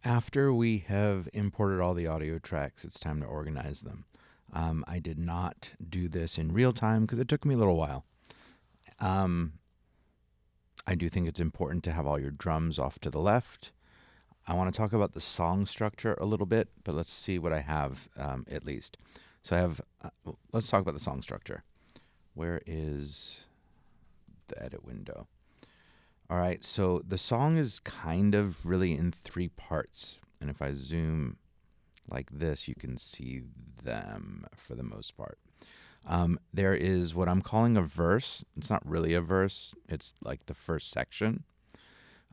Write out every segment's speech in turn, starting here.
After we have imported all the audio tracks, it's time to organize them. I did not do this in real time because it took me a little while. Um, I do think it's important to have all your drums off to the left. I want to talk about the song structure a little bit, but let's see what I have at least. So I have, let's talk about the song structure. Where is the edit window? All right, so the song is kind of really in three parts. And if I zoom like this, you can see them for the most part. There is what I'm calling a verse. It's not really a verse, it's like the first section.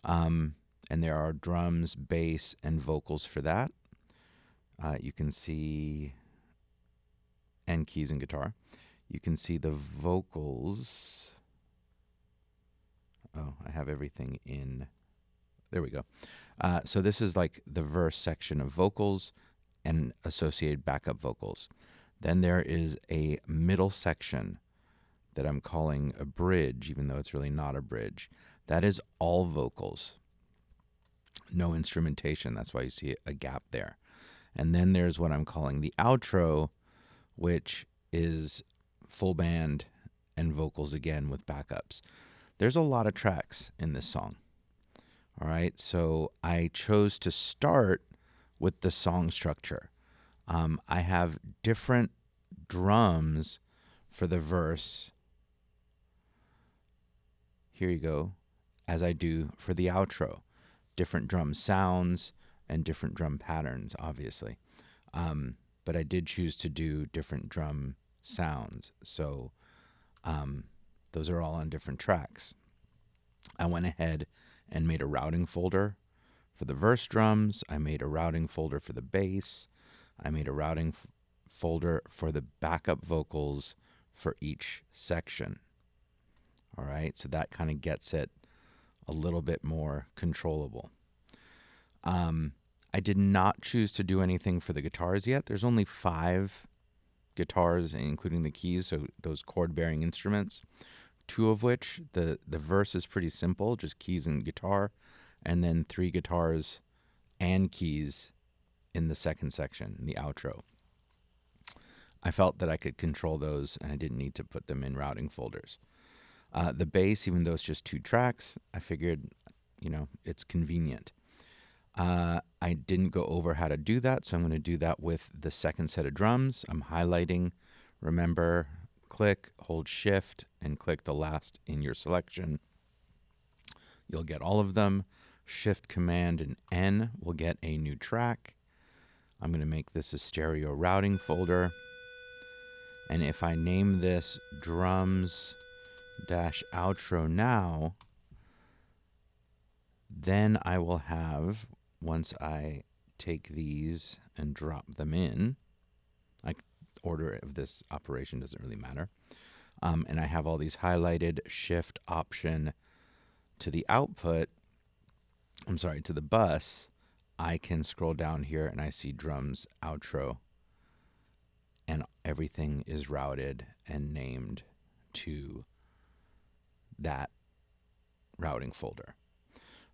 Um, and there are drums, bass, and vocals for that. You can see, and keys and guitar. You can see the vocals. Oh, I have everything in. There we go. So this is like the verse section of vocals and associated backup vocals. Then there is a middle section that I'm calling a bridge, even though it's really not a bridge. That is all vocals, no instrumentation. That's why you see a gap there. And then there's what I'm calling the outro, which is full band and vocals again with backups. There's a lot of tracks in this song. All right, so I chose to start with the song structure. I have different drums for the verse. Here you go, as I do for the outro. Different drum sounds and different drum patterns, obviously. But I did choose to do different drum sounds. So those are all on different tracks. I went ahead and made a routing folder for the verse drums. I made a routing folder for the bass. I made a routing folder for the backup vocals for each section. All right, so that kind of gets it a little bit more controllable. I did not choose to do anything for the guitars yet. There's only 5 guitars, including the keys, so those chord-bearing instruments. 2 of which, the verse is pretty simple, just keys and guitar, and then 3 guitars and keys in the second section, in the outro. I felt that I could control those and I didn't need to put them in routing folders. The bass, even though it's just 2 tracks, I figured, it's convenient. I didn't go over how to do that, so I'm going to do that with the second set of drums. I'm highlighting. Remember, click, hold shift, and click the last in your selection. You'll get all of them. Shift, Command, and N will get a new track. I'm going to make this a stereo routing folder. And if I name this drums outro now, then I will have, once I take these and drop them in, order of this operation doesn't really matter. And I have all these highlighted, shift option to the output, to the bus. I can scroll down here and I see drums outro, and everything is routed and named to that routing folder.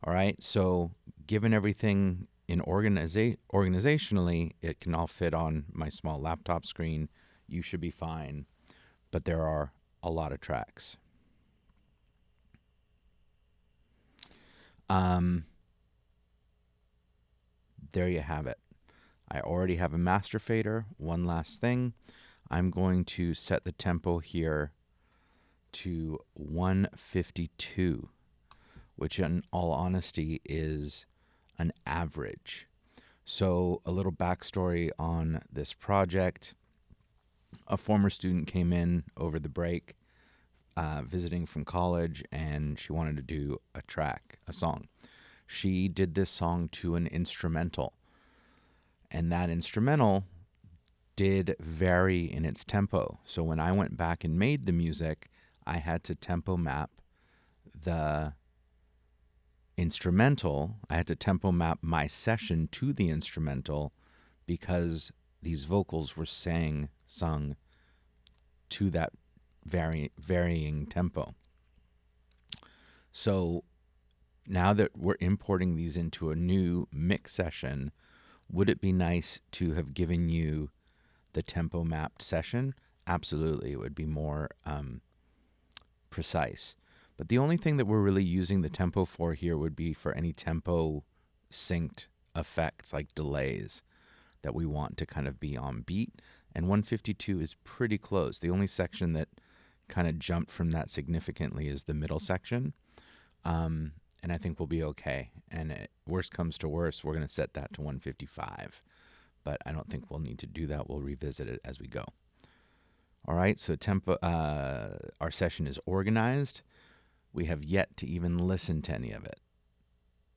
All right, so given everything in organizationally, it can all fit on my small laptop screen. You should be fine, but there are a lot of tracks. There you have it. I already have a master fader. One last thing. I'm going to set the tempo here to 152, which in all honesty is an average. So a little backstory on this project. A former student came in over the break, visiting from college, and she wanted to do a song. She did this song to an instrumental, and that instrumental did vary in its tempo. So when I went back and made the music, I had to tempo map the instrumental. I had to tempo map my session to the instrumental because these vocals were sung to that varying tempo. So now that we're importing these into a new mix session, would it be nice to have given you the tempo mapped session? Absolutely. It would be more precise. But the only thing that we're really using the tempo for here would be for any tempo synced effects like delays that we want to kind of be on beat. And 152 is pretty close. The only section that kind of jumped from that significantly is the middle section. And I think we'll be okay. And worst comes to worst, we're going to set that to 155. But I don't think we'll need to do that. We'll revisit it as we go. All right, so tempo. Our session is organized. We have yet to even listen to any of it.